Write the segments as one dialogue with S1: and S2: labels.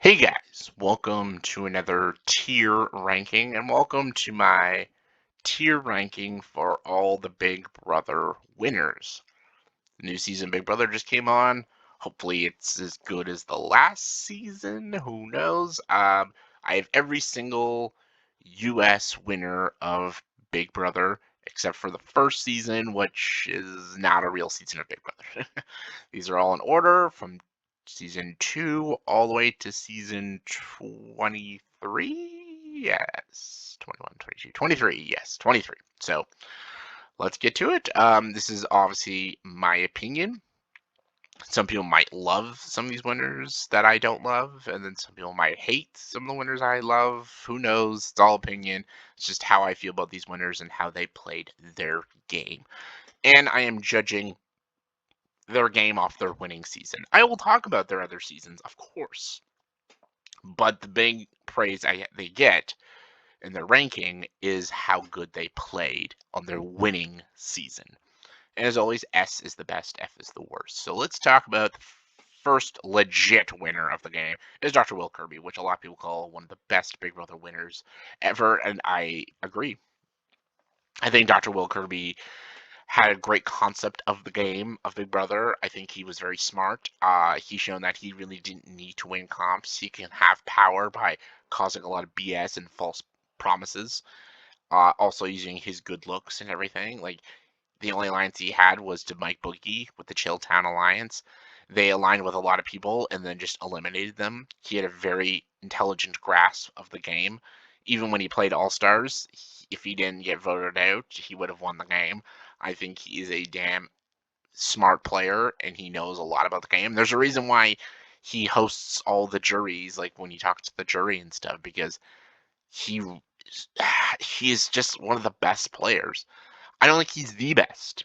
S1: Hey guys, welcome to another tier ranking and welcome to my tier ranking for all the Big Brother winners. The new season Big Brother just came on. Hopefully it's as good as the last season. Who knows? I have every single US winner of Big Brother except for the first season, which is not a real season of Big Brother. These are all in order from season 2 all the way to season 23. Yes, 21, 22, 23. Yes, 23. So let's get to it. This is obviously my opinion. Some people might love some of these winners that I don't love, and then some people might hate some of the winners I love. Who knows? It's all opinion. It's just how I feel about these winners and how they played their game. And I am judging their game off their winning season. I will talk about their other seasons, of course, but the big praise they get in their ranking is how good they played on their winning season. And as always, S is the best, F is the worst. So let's talk about the first legit winner of the game is Dr. Will Kirby, which a lot of people call one of the best Big Brother winners ever, and I agree. I think Dr. Will Kirby had a great concept of the game of Big Brother. I think he was very smart. He's shown that he really didn't need to win comps. He can have power by causing a lot of BS and false promises. Also using his good looks and everything. Like the only alliance he had was to Mike Boogie with the Chilltown Alliance. They aligned with a lot of people and then just eliminated them. He had a very intelligent grasp of the game. Even when he played All Stars, if he didn't get voted out, he would have won the game. I think he is a damn smart player and he knows a lot about the game. There's a reason why he hosts all the juries, like when you talk to the jury and stuff, because he he is just one of the best players. I don't think he's the best.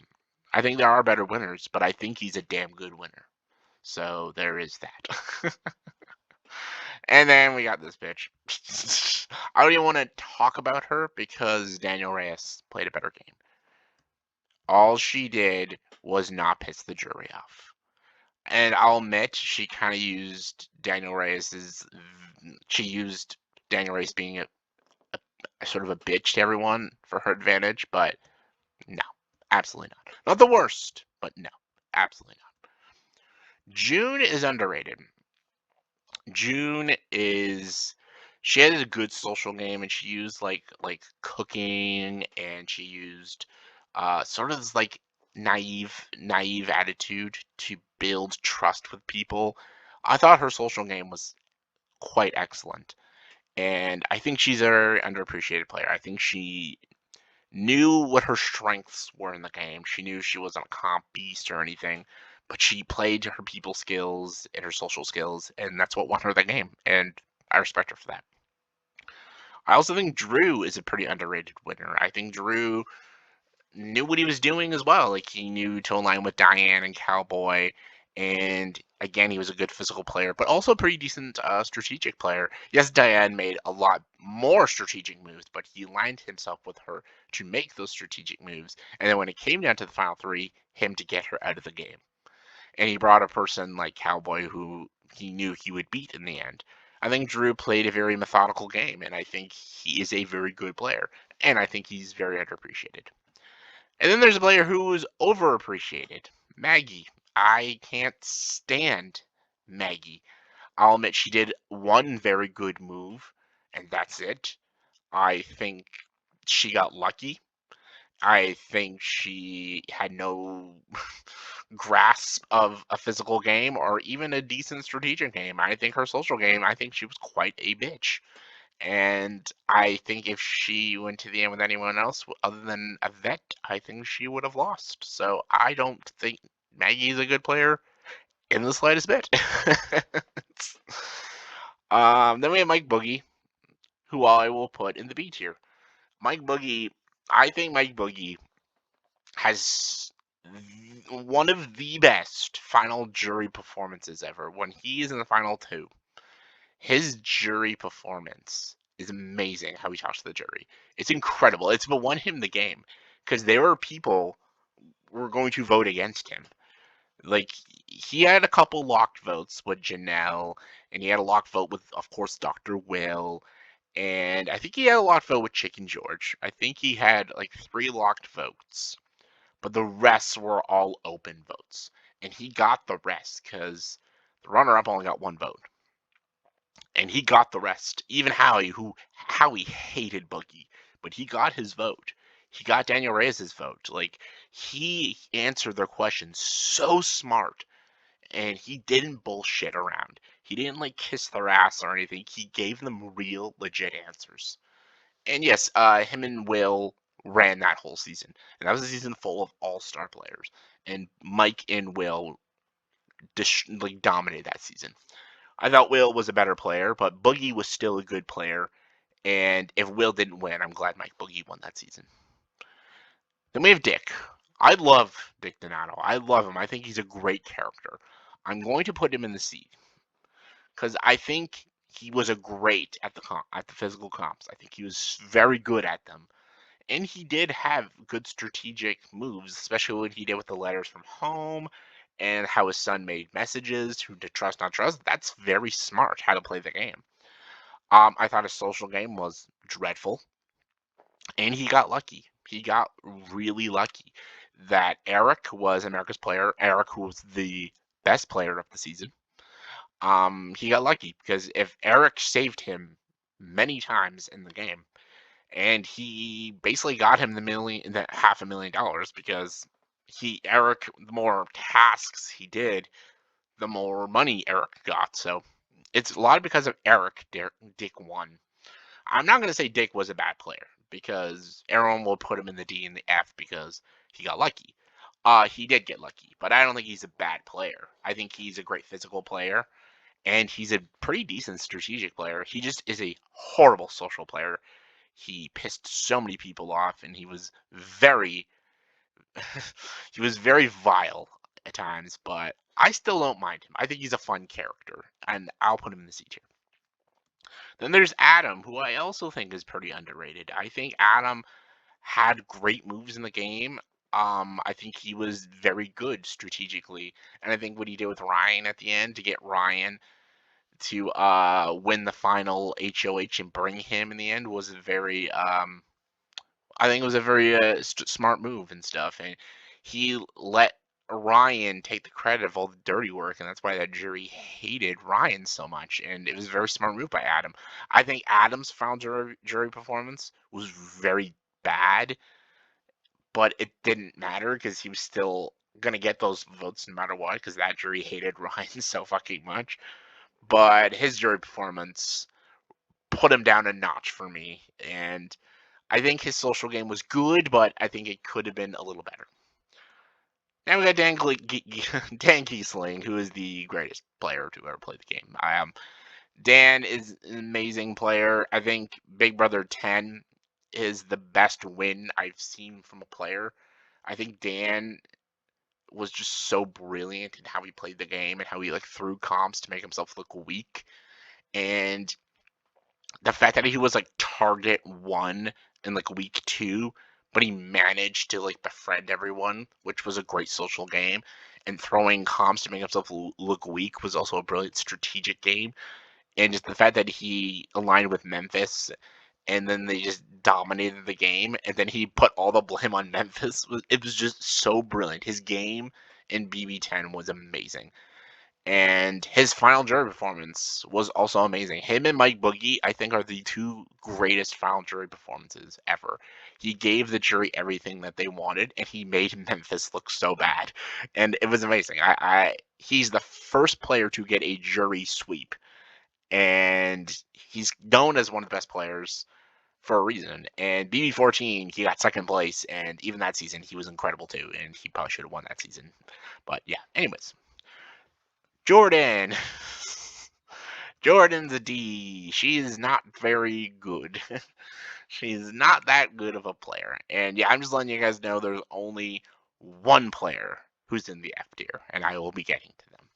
S1: I think there are better winners, but I think he's a damn good winner. So there is that. And then we got this bitch. I don't even want to talk about her because Daniel Reyes played a better game. All she did was not piss the jury off. And I'll admit she kind of used Daniel Reyes's. She used Daniel Reyes being a sort of a bitch to everyone for her advantage, but no, absolutely not. Not the worst, but no, absolutely not. June is underrated. June is she had a good social game and she used like cooking and she used sort of this like naive attitude to build trust with people. I thought her social game was quite excellent. And I think she's a very underappreciated player. I think she knew what her strengths were in the game. She knew she wasn't a comp beast or anything, but she played to her people skills and her social skills, and that's what won her the game. And I respect her for that. I also think Drew is a pretty underrated winner. I think Drew knew what he was doing as well. Like he knew to align with Diane and Cowboy, and again, he was a good physical player, but also a pretty decent strategic player. Yes, Diane made a lot more strategic moves, but he aligned himself with her to make those strategic moves. And then when it came down to the final three, him to get her out of the game. And he brought a person like Cowboy who he knew he would beat in the end. I think Drew played a very methodical game, and I think he is a very good player, and I think he's very underappreciated. And then there's a player who is overappreciated, Maggie. I can't stand Maggie. I'll admit she did one very good move, and that's it. I think she got lucky. I think she had no grasp of a physical game or even a decent strategic game. I think her social game, I think she was quite a bitch. And I think if she went to the end with anyone else other than a vet, I think she would have lost. So I don't think Maggie's a good player in the slightest bit. Then we have Mike Boogie, who I will put in the B tier. Mike Boogie, I think Mike Boogie has one of the best final jury performances ever. When he is in the final two, his jury performance is amazing how he talks to the jury. It's incredible. It's what won him the game because there were people who were going to vote against him. Like, he had a couple locked votes with Janelle, and he had a locked vote with, of course, Dr. Will, and I think he had a locked vote with Chicken George. I think he had like 3 locked votes, but the rest were all open votes. And he got the rest because the runner-up only got 1 vote. And he got the rest. Even Howie hated Boogie, but he got his vote. He got Daniel Reyes' vote. Like, he answered their questions so smart, and he didn't bullshit around. He didn't like kiss their ass or anything. He gave them real, legit answers. And yes, him and Will ran that whole season, and that was a season full of all-star players. And Mike and Will like dominated that season. I thought Will was a better player, but Boogie was still a good player. And if Will didn't win, I'm glad Mike Boogie won that season. Then we have Dick. I love Dick Donato. I love him. I think he's a great character. I'm going to put him in the C because I think he was a great at the physical comps. I think he was very good at them, and he did have good strategic moves, especially what he did with the letters from home and how his son made messages to trust not trust. That's very smart how to play the game. I thought his social game was dreadful, and he got lucky. He got really lucky that Eric was America's player. Eric, who was the best player of the season, he got lucky because if Eric saved him many times in the game, and he basically got him the $500,000 because Eric, the more tasks he did, the more money Eric got. So it's a lot because of Eric. Dick won. I'm not going to say Dick was a bad player because everyone will put him in the D and the F because he got lucky. He did get lucky, but I don't think he's a bad player. I think he's a great physical player, and he's a pretty decent strategic player. He just is a horrible social player. He pissed so many people off, and he was very, he was very vile at times. But I still don't mind him. I think he's a fun character, and I'll put him in the C tier. Then there's Adam, who I also think is pretty underrated. I think Adam had great moves in the game. I think he was very good strategically, and I think what he did with Ryan at the end to get Ryan to win the final HOH and bring him in the end was very I think it was a very smart move and stuff, and he let Ryan take the credit of all the dirty work, and that's why that jury hated Ryan so much. And it was a very smart move by Adam. I think Adam's final jury performance was very bad, but it didn't matter because he was still gonna get those votes no matter what, because that jury hated Ryan so fucking much. But his jury performance put him down a notch for me, and I think his social game was good, but I think it could have been a little better. Now we got Dan Kiesling, who is the greatest player to ever play the game. Dan is an amazing player. I think Big Brother 10 is the best win I've seen from a player. I think Dan was just so brilliant in how he played the game and how he like threw comps to make himself look weak. And the fact that he was like target 1 in like week 2, but he managed to like befriend everyone, which was a great social game. And throwing comps to make himself look weak was also a brilliant strategic game. And just the fact that he aligned with Memphis and then they just dominated the game, and then he put all the blame on Memphis. It was just so brilliant. His game in BB10 was amazing. And his final jury performance was also amazing. Him and Mike Boogie, I think, are the 2 greatest final jury performances ever. He gave the jury everything that they wanted, and he made Memphis look so bad, and it was amazing. He's the first player to get a jury sweep, and he's known as one of the best players for a reason. And BB14, he got second place, and even that season, he was incredible too, and he probably should have won that season. But yeah, anyways. Jordan. Jordan's a D. She is not very good. She's not that good of a player. And yeah, I'm just letting you guys know there's only one player who's in the F tier, and I will be getting to them.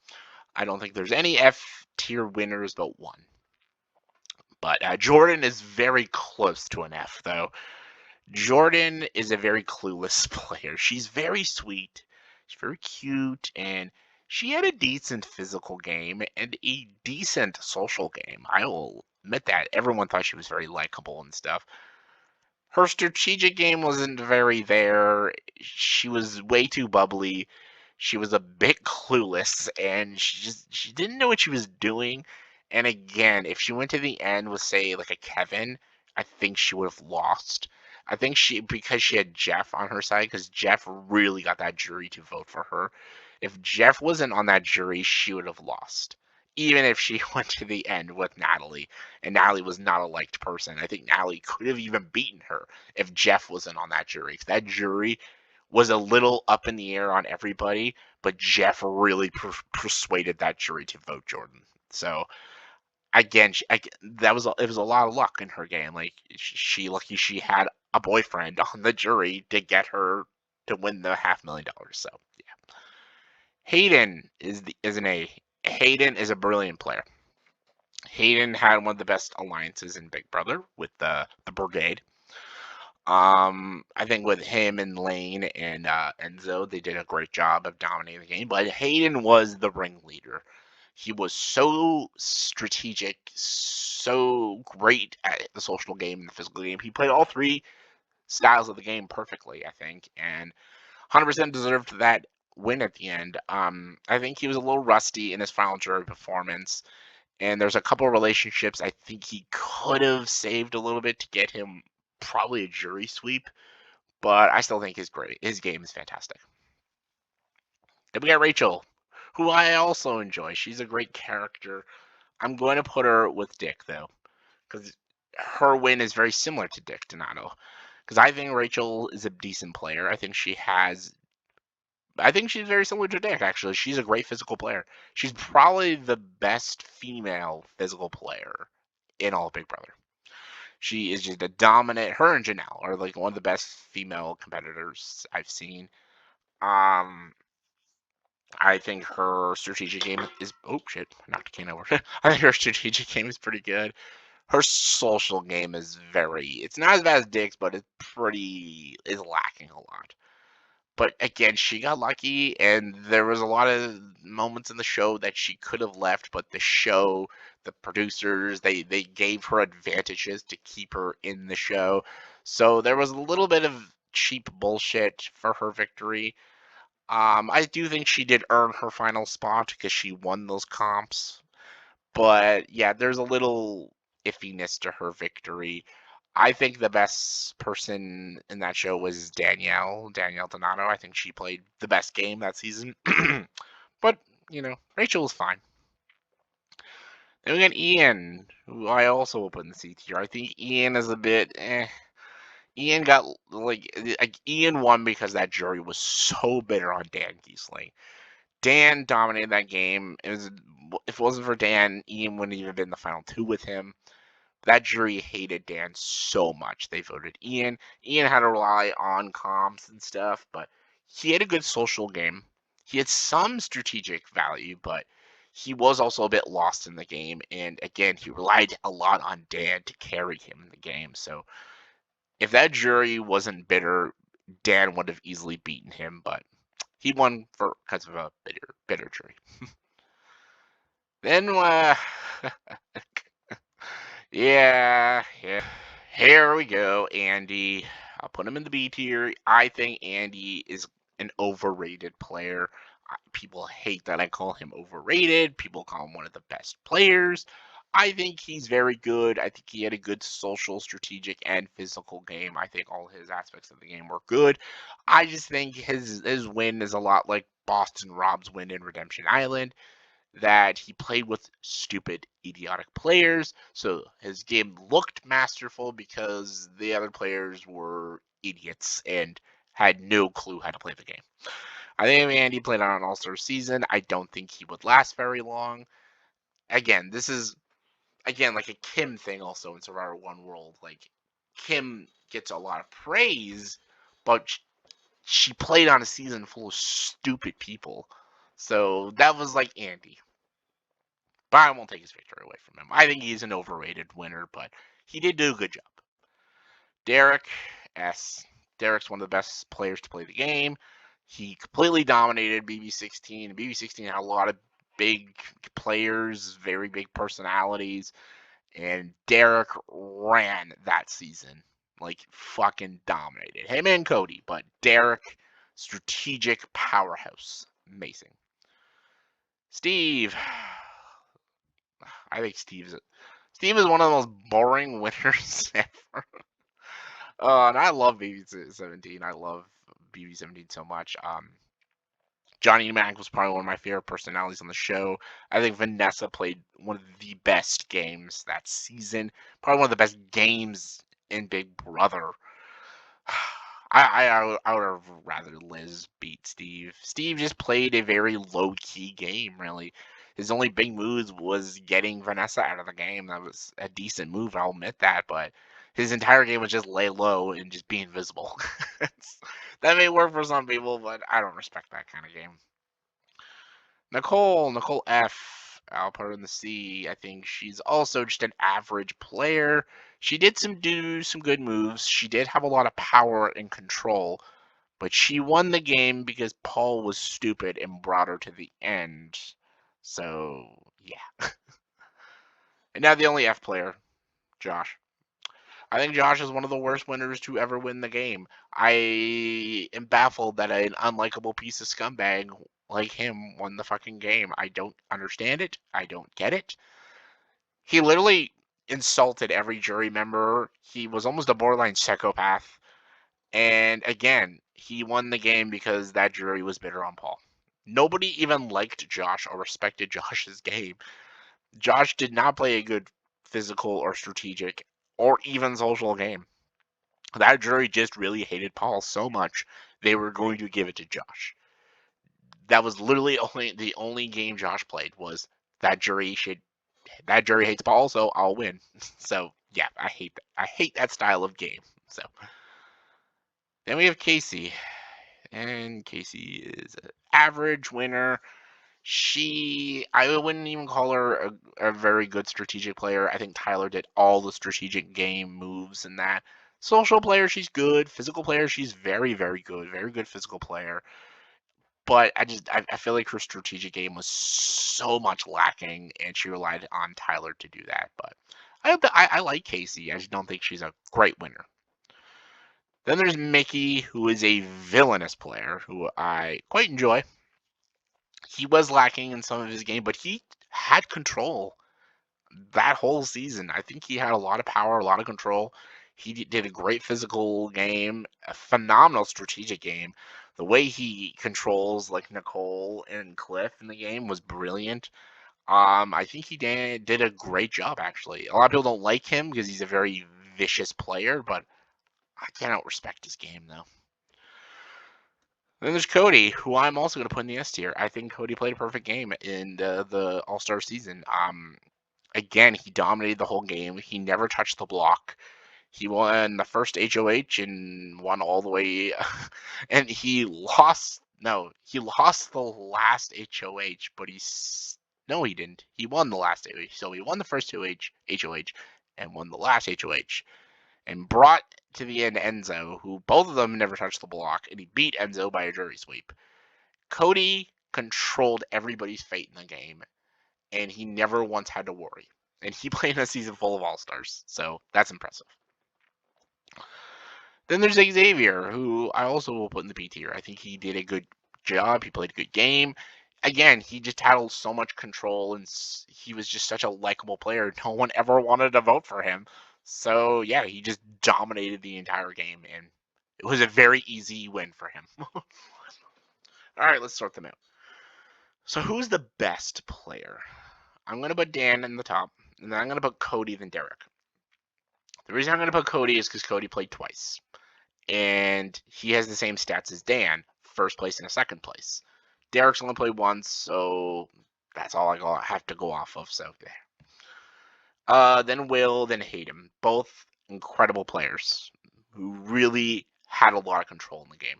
S1: I don't think there's any F tier winners but one. But Jordan is very close to an F, though. Jordan is a very clueless player. She's very sweet. She's very cute, and she had a decent physical game and a decent social game. I will admit that. Everyone thought she was very likable and stuff. Her strategic game wasn't very there. She was way too bubbly. She was a bit clueless, and she didn't know what she was doing. And again, if she went to the end with, say, like a Kevin, I think she would have lost. I think because she had Jeff on her side, because Jeff really got that jury to vote for her. If Jeff wasn't on that jury, she would have lost. Even if she went to the end with Natalie, and Natalie was not a liked person. I think Natalie could have even beaten her if Jeff wasn't on that jury. 'Cause that jury was a little up in the air on everybody, but Jeff really persuaded that jury to vote Jordan. So again, it was a lot of luck in her game. Like lucky she had a boyfriend on the jury to get her to win the $500,000. So yeah, Hayden is an A. Hayden is a brilliant player. Hayden had one of the best alliances in Big Brother with the Brigade. I think with him and Lane and Enzo, they did a great job of dominating the game. But Hayden was the ringleader. He was so strategic, so great at the social game and the physical game. He played all three styles of the game perfectly, I think, and 100% deserved that win at the end. I think he was a little rusty in his final jury performance, and there's a couple of relationships I think he could have saved a little bit to get him probably a jury sweep, but I still think his game is fantastic. Then we got Rachel, who I also enjoy. She's a great character. I'm going to put her with Dick though, because her win is very similar to Dick Donato. Because I think Rachel is a decent player. I think she's very similar to Dick, actually. She's a great physical player. She's probably the best female physical player in all of Big Brother. She is just a dominant. Her and Janelle are like one of the best female competitors I've seen. Um, I think her strategic game is. Oh shit! I knocked a can over. I think her strategic game is pretty good. Her social game is very. It's not as bad as Dick's, but it's pretty. Is lacking a lot. But again, she got lucky, and there was a lot of moments in the show that she could have left, but the show, the producers, they gave her advantages to keep her in the show. So there was a little bit of cheap bullshit for her victory. I do think she did earn her final spot because she won those comps. But yeah, there's a little iffiness to her victory. I think the best person in that show was Danielle Donato. I think she played the best game that season. But, Rachel was fine. Then we got Ian, who I also will put in the C tier. I think Ian is a bit Ian got like Ian won because that jury was so bitter on Dan Giesling. Dan dominated that game. If it wasn't for Dan, Ian wouldn't even been in the final two with him. That jury hated Dan so much. They voted Ian. Ian had to rely on comms and stuff, but he had a good social game. He had some strategic value, but he was also a bit lost in the game. And again, he relied a lot on Dan to carry him in the game. So if that jury wasn't bitter, Dan would have easily beaten him, but he won because of a bitter jury. Then, yeah. Here we go, Andy. I'll put him in the B tier. I think Andy is an overrated player. People hate that I call him overrated. People call him one of the best players. I think he's very good. I think he had a good social, strategic, and physical game. I think all his aspects of the game were good. I just think his win is a lot like Boston Rob's win in Redemption Island, that he played with stupid, idiotic players. So his game looked masterful because the other players were idiots and had no clue how to play the game. I think if Andy played on an All-Star season, I don't think he would last very long. Again, this is like a Kim thing also in Survivor One World. Like Kim gets a lot of praise, but she played on a season full of stupid people. So that was like Andy. But I won't take his victory away from him. I think he's an overrated winner, but he did do a good job. Derek S. Derek's one of the best players to play the game. He completely dominated BB16. BB16 had a lot of big players, very big personalities, and Derek ran that season. Like, fucking dominated. Him and Cody, but Derek, strategic powerhouse. Amazing. Steve. I think Steve is one of the most boring winners ever. And I love BB17. I love BB17 so much. Johnny Mac was probably one of my favorite personalities on the show. I think Vanessa played one of the best games that season. Probably one of the best games in Big Brother. I would have rather Liz beat Steve. Steve just played a very low key game, really. His only big move was getting Vanessa out of the game. That was a decent move, I'll admit that, but his entire game was just lay low and just be invisible. That may work for some people, but I don't respect that kind of game. Nicole F. I'll put her in the C. I think she's also just an average player. She did do some good moves. She did have a lot of power and control, but she won the game because Paul was stupid and brought her to the end. So, yeah. And now the only F player, Josh. I think Josh is one of the worst winners to ever win the game. I am baffled that an unlikable piece of scumbag like him won the fucking game. I don't understand it. I don't get it. He literally insulted every jury member. He was almost a borderline psychopath. And again, he won the game because that jury was bitter on Paul. Nobody even liked Josh or respected Josh's game. Josh did not play a good physical or strategic or even social game. That jury just really hated Paul so much they were going to give it to Josh. That was literally the only game Josh played was that jury hates Paul, so I'll win. So yeah, I hate that. I hate that style of game. So then we have Casey, and Casey is an average winner. I wouldn't even call her a very good strategic player. I think Tyler did all the strategic game moves and that. Social player, she's good. Physical player, she's very, very good. Very good physical player. But I feel like her strategic game was so much lacking, and she relied on Tyler to do that. But I like Casey. I just don't think she's a great winner. Then there's Mickey, who is a villainous player who I quite enjoy. He was lacking in some of his game, but he had control that whole season. I think he had a lot of power, a lot of control. He did a great physical game, a phenomenal strategic game. The way he controls like Nicole and Cliff in the game was brilliant. I think he did a great job actually. A lot of people don't like him because he's a very vicious player, but I cannot respect his game though. Then there's Cody, who I'm also going to put in the S tier. I think Cody played a perfect game in the All-Star season. Again, he dominated the whole game. He never touched the block. He won the first HOH and won all the way. And he lost. No, he lost the last HOH, but no, he didn't. He won the last HOH. So he won the first HOH and won the last HOH and brought to the end Enzo, who both of them never touched the block, and he beat Enzo by a jury sweep. Cody controlled everybody's fate in the game, and he never once had to worry. And he played in a season full of All-Stars, so that's impressive. Then there's Xavier, who I also will put in the B tier. I think he did a good job. He played a good game. Again, he just had so much control, and he was just such a likable player. No one ever wanted to vote for him. So, yeah, he just dominated the entire game, and it was a very easy win for him. All right, let's sort them out. So, who's the best player? I'm going to put Dan in the top, and then I'm going to put Cody, then Derek. The reason I'm going to put Cody is because Cody played twice, and he has the same stats as Dan, first place and a second place. Derek's only played once, so that's all I have to go off of. So there. Then Will, then Hayden, both incredible players who really had a lot of control in the game.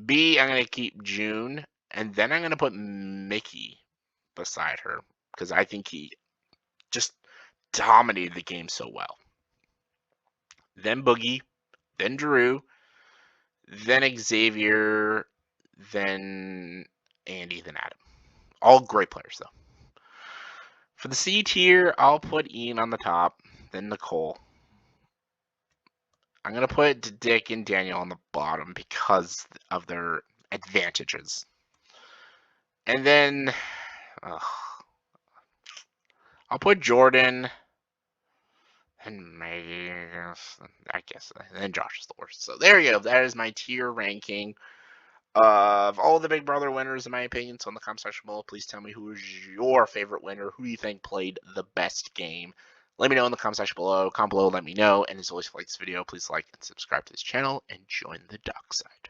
S1: B, I'm gonna keep June, and then I'm gonna put Mickey beside her because I think he just dominated the game so well. Then Boogie, then Drew, then Xavier, then Andy, then Adam. All great players, though. For the C tier, I'll put Ian on the top, then Nicole. I'm going to put Dick and Daniel on the bottom because of their advantages. And then I'll put Jordan and Maggie, I guess. And then Josh is the worst. So there you go. That is my tier ranking of all the Big Brother winners, in my opinion. So in the comment section below, please tell me who is your favorite winner. Who do you think played the best game? Let me know in the comment section below. Comment below, let me know. And as always, if you like this video, please like and subscribe to this channel and join the dark side.